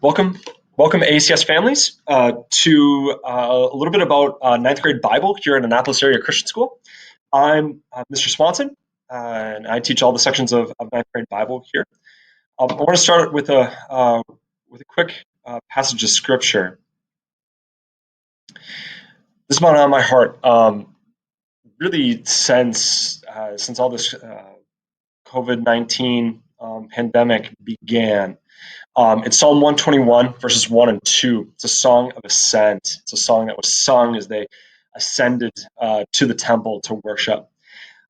Welcome, welcome AACS families to a little bit about ninth grade Bible here at Annapolis Area Christian School. I'm Mr. Swanson, and I teach all the sections of ninth grade Bible here. I want to start with a quick passage of scripture. This has been on my heart really since all this COVID-19 pandemic began. It's Psalm 121, verses 1 and 2. It's a song of ascent. It's a song that was sung as they ascended to the temple to worship.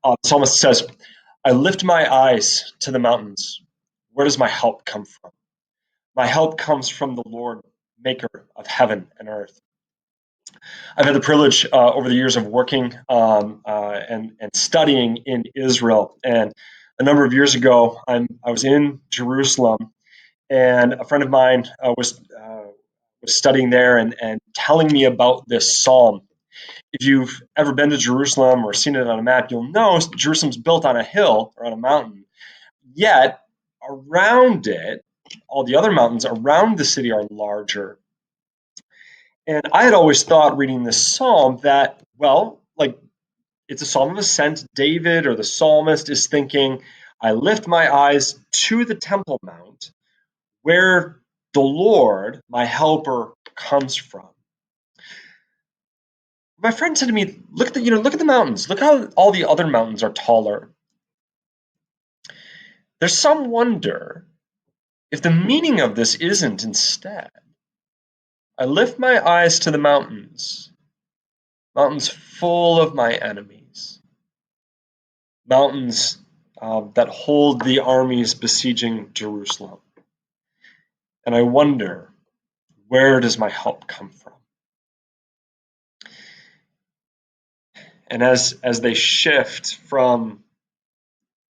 The psalmist says, I lift my eyes to the mountains. Where does my help come from? My help comes from the Lord, maker of heaven and earth. I've had the privilege over the years of working and studying in Israel. And a number of years ago, I was in Jerusalem, and a friend of mine was studying there and telling me about this psalm. If you've ever been to Jerusalem or seen it on a map, you'll know Jerusalem's built on a hill or on a mountain. Yet around it, all the other mountains around the city are larger. And I had always thought, reading this psalm, that, well, like, it's a psalm of ascent. David, or the psalmist, is thinking, I lift my eyes to the Temple Mount, where the Lord, my helper, comes from. My friend said to me, look at the mountains. Look how all the other mountains are taller. There's some wonder if the meaning of this isn't instead, I lift my eyes to the mountains, mountains full of my enemies, mountains that hold the armies besieging Jerusalem. And I wonder, where does my help come from? And as they shift from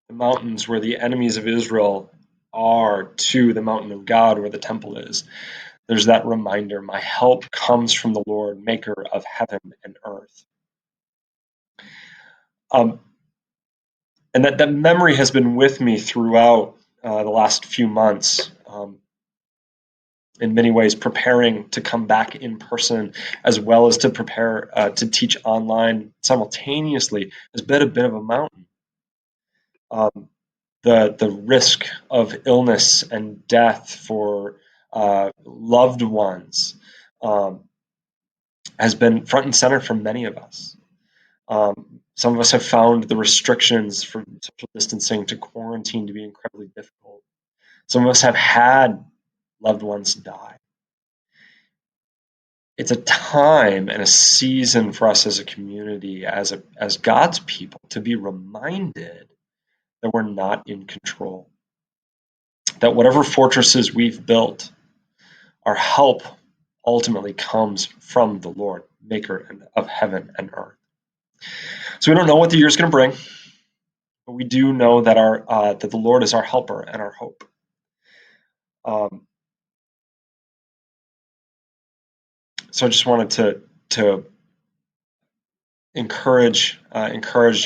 the mountains where the enemies of Israel are to the mountain of God where the temple is, there's that reminder, my help comes from the Lord, maker of heaven and earth. And that memory has been with me throughout the last few months, in many ways preparing to come back in person, as well as to prepare to teach online simultaneously, has been a bit of a mountain. The risk of illness and death for loved ones has been front and center for many of us. Some of us have found the restrictions from social distancing to quarantine to be incredibly difficult. Some of us have had loved ones die. It's a time and a season for us as a community, as God's people, to be reminded that we're not in control. That whatever fortresses we've built, our help ultimately comes from the Lord, maker of heaven and earth. So we don't know what the year's going to bring, but we do know that that the Lord is our helper and our hope. So I just wanted to encourage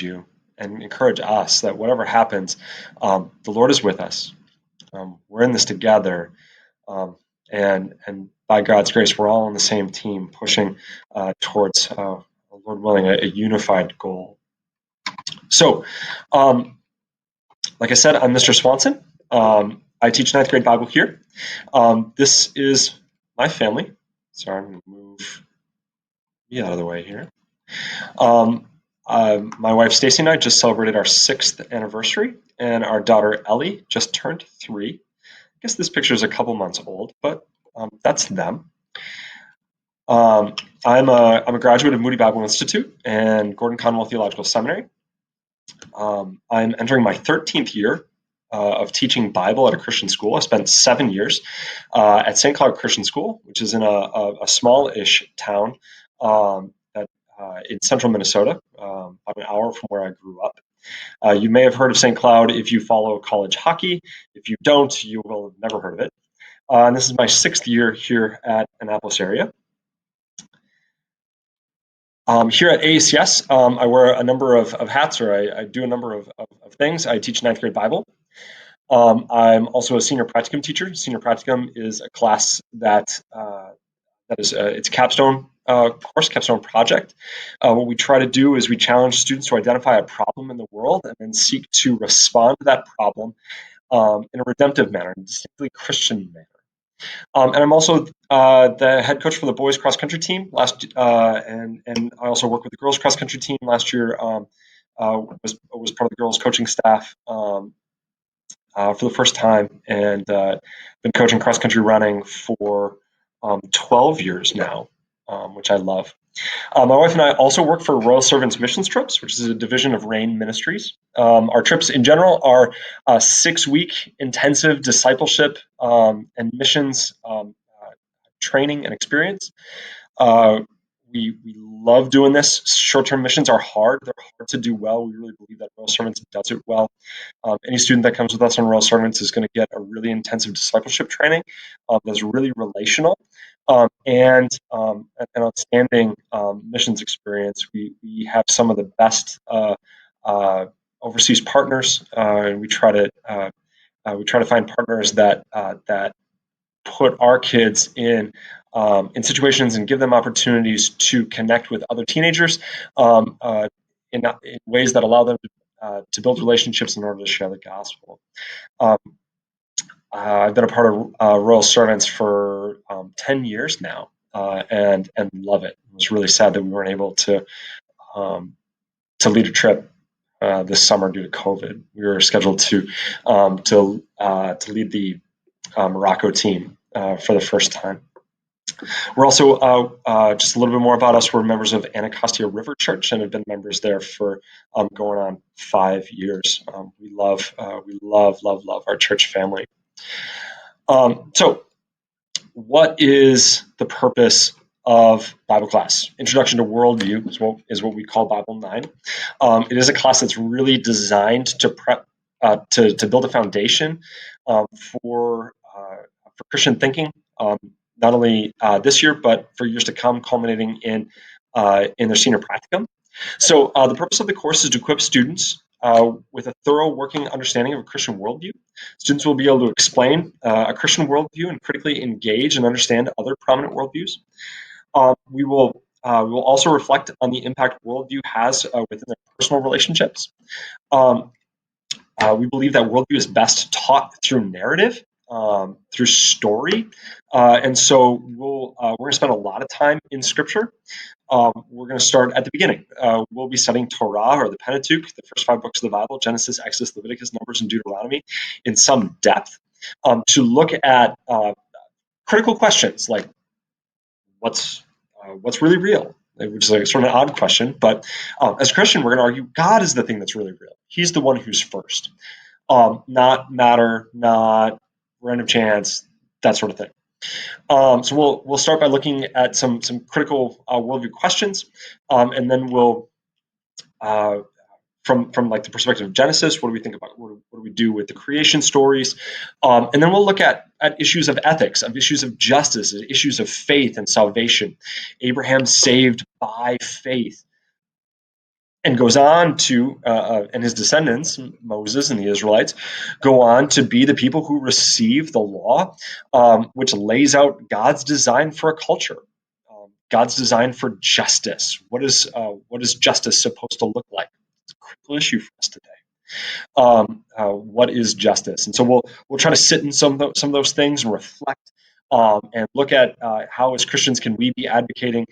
you and encourage us that whatever happens, the Lord is with us. We're in this together, and by God's grace, we're all on the same team, pushing towards, Lord willing, a unified goal. So, like I said, I'm Mr. Swanson. I teach ninth grade Bible here. This is my family. Sorry, I'm going to move you out of the way here. My wife Stacy and I just celebrated our 6th anniversary, and our daughter Ellie just turned 3. I guess this picture is a couple months old, but that's them. I'm a graduate of Moody Bible Institute and Gordon Conwell Theological Seminary. I'm entering my 13th year of teaching Bible at a Christian school. I spent 7 years at St. Cloud Christian School, which is in a small-ish town in central Minnesota, about an hour from where I grew up. You may have heard of St. Cloud if you follow college hockey. If you don't, you will have never heard of it. And this is my 6th year here at Annapolis area. Here at AACS, I wear a number of hats, or I do a number of things. I teach ninth grade Bible. I'm also a senior practicum teacher. Senior practicum is a class that is it's a capstone course, capstone project. What we try to do is we challenge students to identify a problem in the world and then seek to respond to that problem in a redemptive manner, in a distinctly Christian manner. And I'm also the head coach for the boys cross country team and I also worked with the girls cross country team last year. Was part of the girls coaching staff for the first time, and been coaching cross country running for 12 years now, which I love. My wife and I also work for Royal Servants Missions Trips, which is a division of Rain Ministries. Our trips in general are 6-week intensive discipleship and missions training and experience. Uh, we love doing this. Short-term missions are hard. They're hard to do well. We really believe that Royal Servants does it well. Any student that comes with us on Royal Servants is going to get a really intensive discipleship training that's really relational and an outstanding missions experience. We have some of the best overseas partners, and we try to find partners that put our kids in situations and give them opportunities to connect with other teenagers in ways that allow them to build relationships in order to share the gospel. Um, I've been a part of Royal Servants for 10 years now, and love it. It was really sad that we weren't able to lead a trip this summer due to COVID. We were scheduled to lead the Morocco team for the first time. We're also just a little bit more about us. We're members of Anacostia River Church and have been members there for going on 5 years. We love our church family. So, what is the purpose of Bible class? Introduction to Worldview is what we call Bible 9. It is a class that's really designed to prep to build a foundation for Christian thinking. Not only this year, but for years to come, culminating in their senior practicum. So the purpose of the course is to equip students with a thorough working understanding of a Christian worldview. Students will be able to explain a Christian worldview and critically engage and understand other prominent worldviews. We will also reflect on the impact worldview has within their personal relationships. We believe that worldview is best taught through narrative, through story, and so we're going to spend a lot of time in Scripture. We're going to start at the beginning. We'll be studying Torah, or the Pentateuch, the first 5 books of the Bible: Genesis, Exodus, Leviticus, Numbers, and Deuteronomy, in some depth, to look at critical questions like what's really real, which is like sort of an odd question, but as a Christian, we're going to argue God is the thing that's really real. He's the one who's first, not matter, not random chance, that sort of thing. So we'll start by looking at some critical worldview questions, and then we'll from like the perspective of Genesis, what do we think about what do we do with the creation stories, and then we'll look at issues of ethics, of issues of justice, issues of faith and salvation. Abraham saved by faith, and goes on to, and his descendants, Moses and the Israelites, go on to be the people who receive the law, which lays out God's design for a culture, God's design for justice. What is justice supposed to look like? It's a critical issue for us today. What is justice? And so we'll try to sit in some of those things and reflect and look at how, as Christians, can we be advocating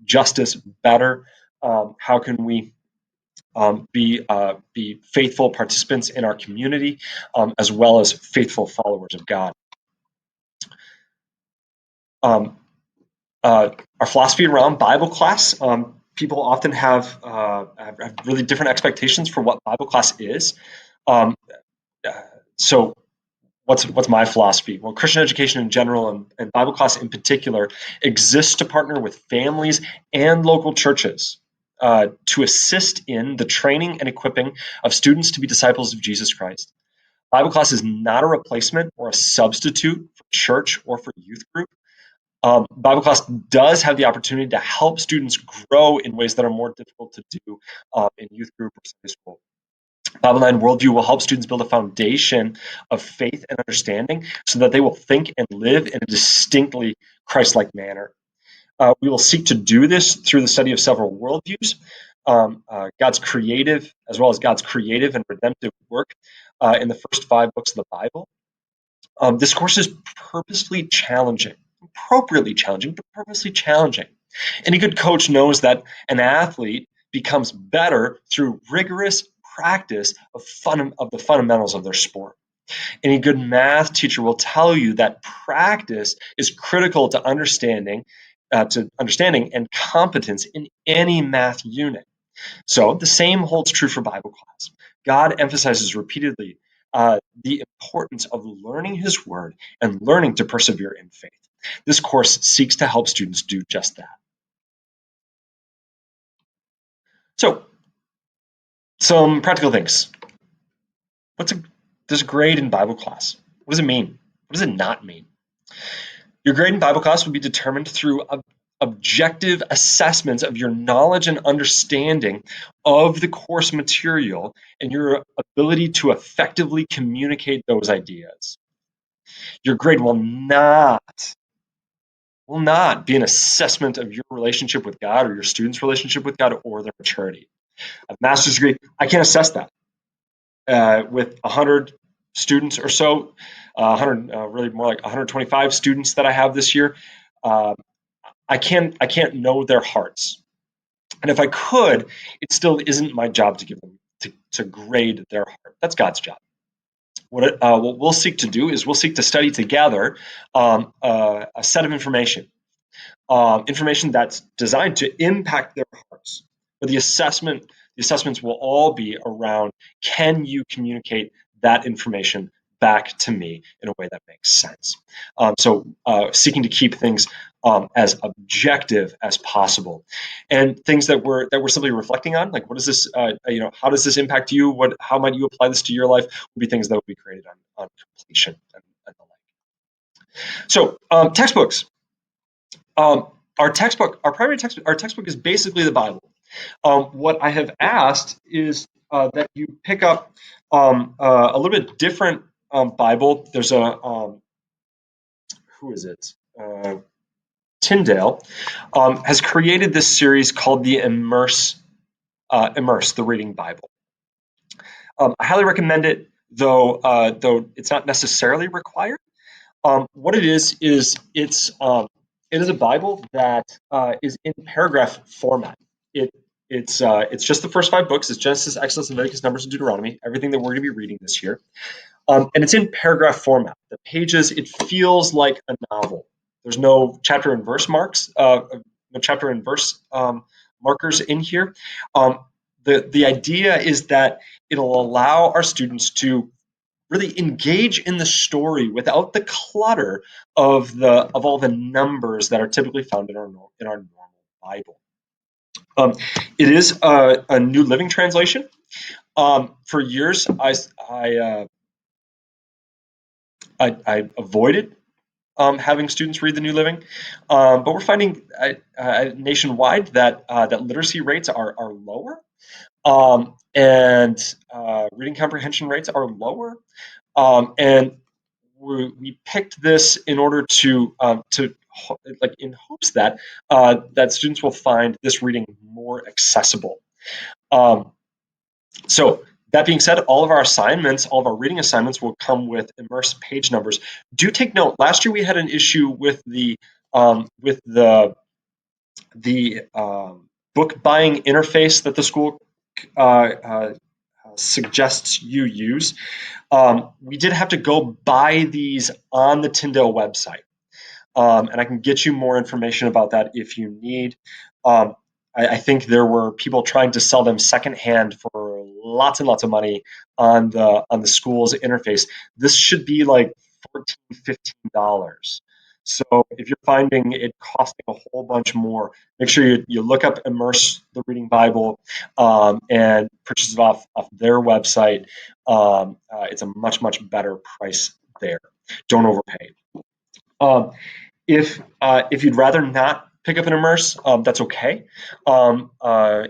justice better? How can we be faithful participants in our community, as well as faithful followers of God? Our philosophy around Bible class. People often have really different expectations for what Bible class is. So what's my philosophy? Well, Christian education in general and Bible class in particular exists to partner with families and local churches to assist in the training and equipping of students to be disciples of Jesus Christ. Bible class is not a replacement or a substitute for church or for youth group. Bible class does have the opportunity to help students grow in ways that are more difficult to do in youth group or Sunday school. Bible 9 Worldview will help students build a foundation of faith and understanding so that they will think and live in a distinctly Christ-like manner. We will seek to do this through the study of several worldviews, God's creative, as well as God's creative and redemptive work in the first 5 books of the Bible. This course is purposely challenging, appropriately challenging, but purposely challenging. Any good coach knows that an athlete becomes better through rigorous practice of the fundamentals of their sport. Any good math teacher will tell you that practice is critical to understanding and competence in any math unit. So the same holds true for Bible class. God emphasizes repeatedly the importance of learning His Word and learning to persevere in faith. This course seeks to help students do just that. So, some practical things. There's a grade in Bible class? What does it mean? What does it not mean? Your grade in Bible class will be determined through objective assessments of your knowledge and understanding of the course material and your ability to effectively communicate those ideas. Your grade will not be an assessment of your relationship with God or your students' relationship with God or their maturity. A master's degree, I can't assess that. With 100 students or so, 100, really more like 125 students that I have this year, I can't know their hearts. And if I could, it still isn't my job to give them to grade their heart. That's God's job. What we'll seek to do is we'll seek to study together a set of information that's designed to impact their hearts. But the assessments will all be around, can you communicate that information back to me in a way that makes sense? So seeking to keep things as objective as possible, and things that we're simply reflecting on, like what is this? How does this impact you? How might you apply this to your life? Will be things that will be created on completion and the like. So textbooks. Our textbook is basically the Bible. What I have asked is that you pick up a little bit different Bible. There's who is it? Tyndale has created this series called the Immerse, the Reading Bible. I highly recommend it, though it's not necessarily required. What it is it is a Bible that is in paragraph format. It's just the first 5 books. It's Genesis, Exodus, Leviticus, Numbers, and Deuteronomy. Everything that we're going to be reading this year, and it's in paragraph format. The pages, it feels like a novel. There's no chapter and verse marks, markers in here. The idea is that it'll allow our students to really engage in the story without the clutter of all the numbers that are typically found in our normal Bible. It is a New Living Translation. For years, I avoided having students read the New Living, but we're finding nationwide that literacy rates are lower, and reading comprehension rates are lower. And we picked this in order to like in hopes that that students will find this reading more accessible. So that being said, all of our reading assignments will come with Immerse page numbers. Do take note. Last year we had an issue with the book buying interface that the school suggests you use. We did have to go buy these on the Tyndale website, and I can get you more information about that if you need. I think there were people trying to sell them secondhand for lots and lots of money on the school's interface. This should be like $14-15. So if you're finding it costing a whole bunch more, make sure you look up Immerse the Reading Bible and purchase it off their website. It's a much better price there. Don't overpay. If you'd rather not pick up and immerse, that's okay. And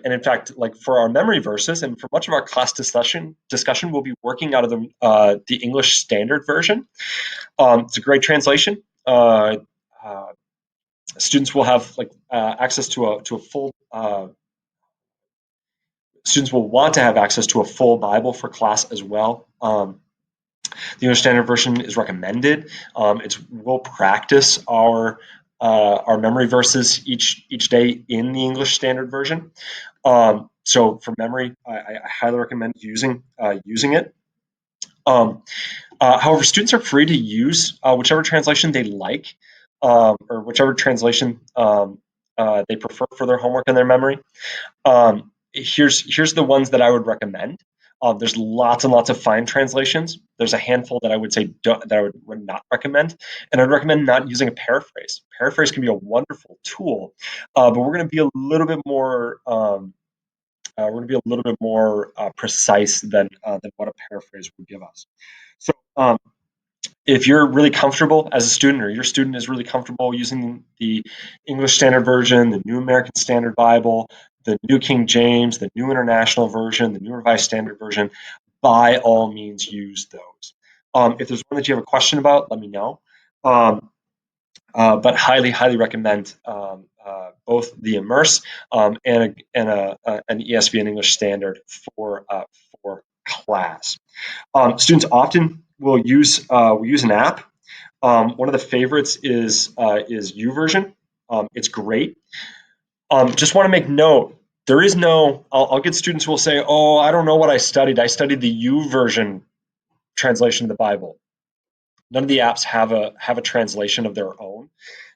in fact, like for our memory verses and for much of our class discussion, we'll be working out of the English Standard Version. It's a great translation. Students will have like access to a full. Students will want to have access to a full Bible for class as well. The English Standard Version is recommended. We'll practice our memory verses each day in the English Standard Version. So for memory, I highly recommend using it. However, students are free to use whichever translation they like, or whichever translation they prefer for their homework and their memory. Here's the ones that I would recommend. There's lots and lots of fine translations. There's a handful that I would say that I would not recommend, and I'd recommend not using a paraphrase. Paraphrase can be a wonderful tool, but we're going to be a little bit more precise than what a paraphrase would give us. So if you're really comfortable as a student, or your student is really comfortable using the English Standard Version, the New American Standard Bible, the New King James, the New International Version, the New Revised Standard Version, by all means use those. If there's one that you have a question about, let me know. But highly recommend both the Immerse and an ESV and English Standard for class. Students often will use an app. One of the favorites is YouVersion. It's great. Just want to make note, there is no. I'll get students who will say, "Oh, I don't know what I studied. I studied the YouVersion translation of the Bible." None of the apps have a translation of their own.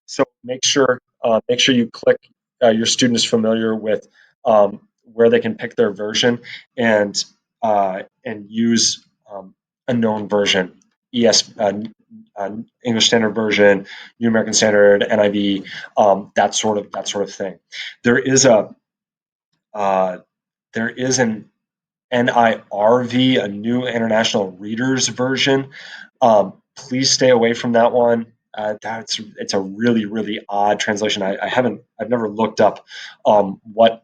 So make sure you click. Your student is familiar with where they can pick their version and use a known version. English Standard Version, New American Standard, NIV, that sort of thing. There is an NIRV, a New International Reader's Version. Please stay away from that one. It's a really odd translation. I've never looked up what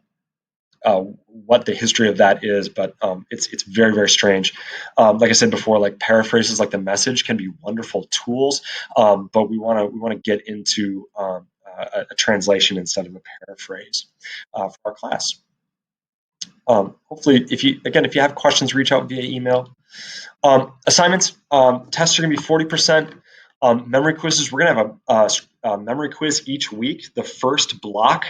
the history of that is, but it's very strange. Like I said before, like paraphrases like The Message can be wonderful tools, but we want to get into a translation instead of a paraphrase for our class. Hopefully, if you have questions, reach out via email. Assignments, tests are going to be 40%. Memory quizzes, we're going to have a memory quiz each week. The first block,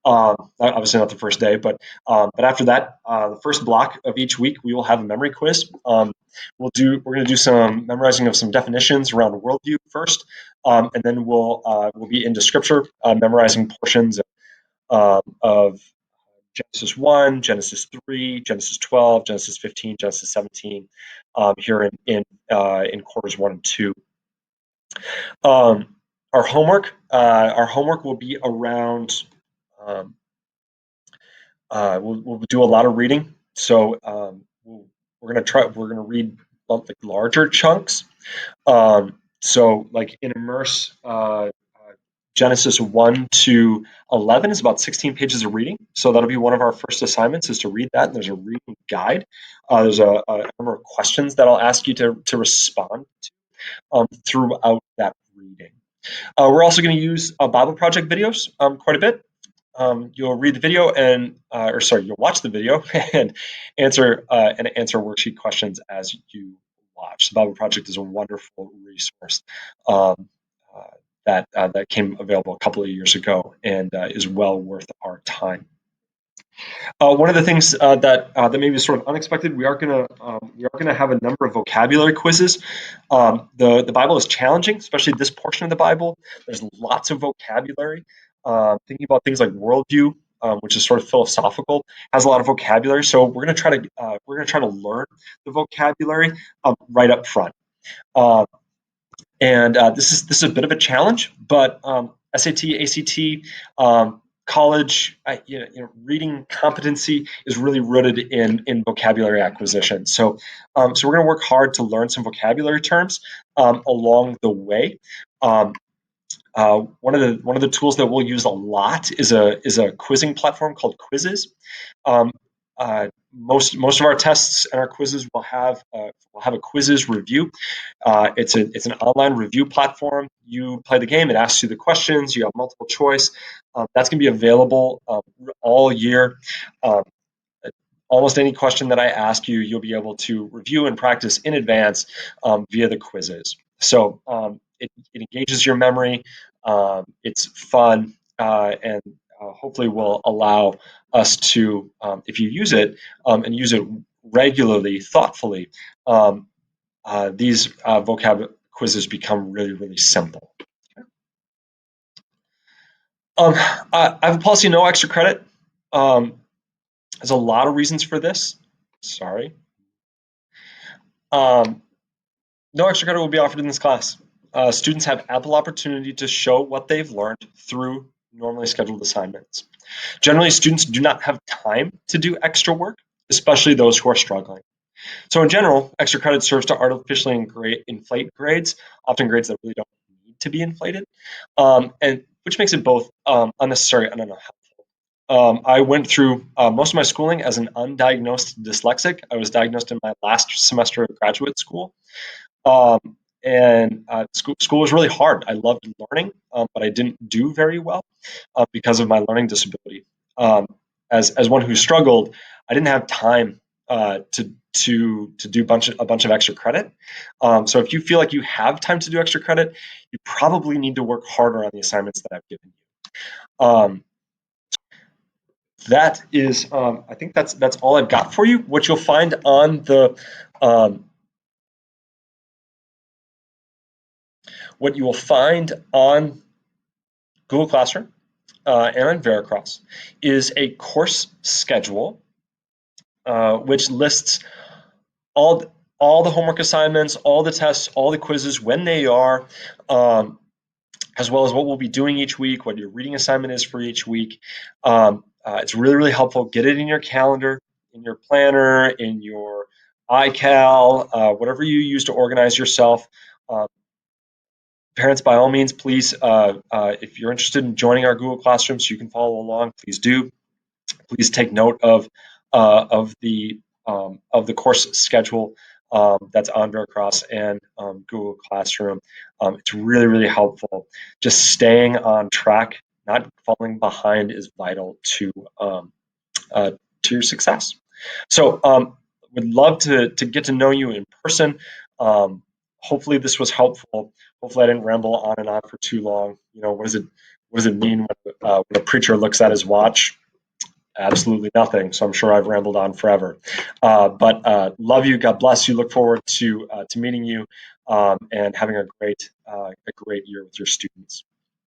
obviously not the first day, but after that, the first block of each week, we will have a memory quiz. We're going to do some memorizing of some definitions around worldview first, and then we'll be into scripture, memorizing portions of Genesis 1, Genesis 3, Genesis 12, Genesis 15, Genesis 17, here in quarters 1 and 2. Our homework will be around. We'll do a lot of reading, so we're going to read like larger chunks. So like in Immerse, Genesis 1 to 11 is about 16 pages of reading. So that'll be one of our first assignments, is to read that. And there's a reading guide. There's a number of questions that I'll ask you to respond to throughout that reading. We're also going to use Bible Project videos quite a bit. You'll read the video you'll watch the video and answer worksheet questions as you watch. The Bible Project is a wonderful resource that came available a couple of years ago and is well worth our time. One of the things that may be sort of unexpected, we are going to have a number of vocabulary quizzes. The Bible is challenging, especially this portion of the Bible. There's lots of vocabulary. Thinking about things like worldview, which is sort of philosophical, has a lot of vocabulary. So we're going to try to learn the vocabulary right up front. And this is a bit of a challenge, but SAT, ACT, college, reading competency is really rooted in vocabulary acquisition. So we're going to work hard to learn some vocabulary terms along the way. One of the tools that we'll use a lot is a quizzing platform called Quizzes. Um, most of our tests and our quizzes will have a quizzes review. It's an online review platform. You play the game, it asks you the questions, you have multiple choice. That's going to be available all year. Um, Almost any question that I ask you, you'll be able to review and practice in advance via the quizzes. So it engages your memory. It's fun, and hopefully will allow us to, if you use it and use it regularly, thoughtfully, these vocab quizzes become really, really simple. I have a policy no extra credit. There's a lot of reasons for this. Sorry. Um, no extra credit will be offered in this class. Students have ample opportunity to show what they've learned through normally scheduled assignments. Generally, students do not have time to do extra work, especially those who are struggling. So in general, extra credit serves to artificially inflate grades, often grades that really don't need to be inflated, and which makes it both unnecessary and unhelpful. I went through most of my schooling as an undiagnosed dyslexic. I was diagnosed in my last semester of graduate school. Um, and school was really hard. I loved learning, but I didn't do very well because of my learning disability. Um, as one who struggled, I didn't have time to do a bunch of extra credit. So if you feel like you have time to do extra credit, you probably need to work harder on the assignments that I've given you. That is, I think that's all I've got for you. What you'll find on the what you will find on Google Classroom and on Veracross is a course schedule, which lists all all the homework assignments, all the tests, all the quizzes, when they are, as well as what we'll be doing each week, what your reading assignment is for each week. It's really, really helpful. Get it in your calendar, in your planner, in your iCal, whatever you use to organize yourself. Parents, by all means, please, if you're interested in joining our Google Classroom so you can follow along, please do. Please take note of the course schedule that's on Veracross and Google Classroom. It's really, really helpful. Just staying on track, not falling behind, is vital to your success. So, would love to get to know you in person. Hopefully, this was helpful. Hopefully, I didn't ramble on and on for too long. You know, what does it mean when a preacher looks at his watch? Absolutely nothing. So I'm sure I've rambled on forever. But love you. God bless you. Look forward to meeting you and having a great year with your students.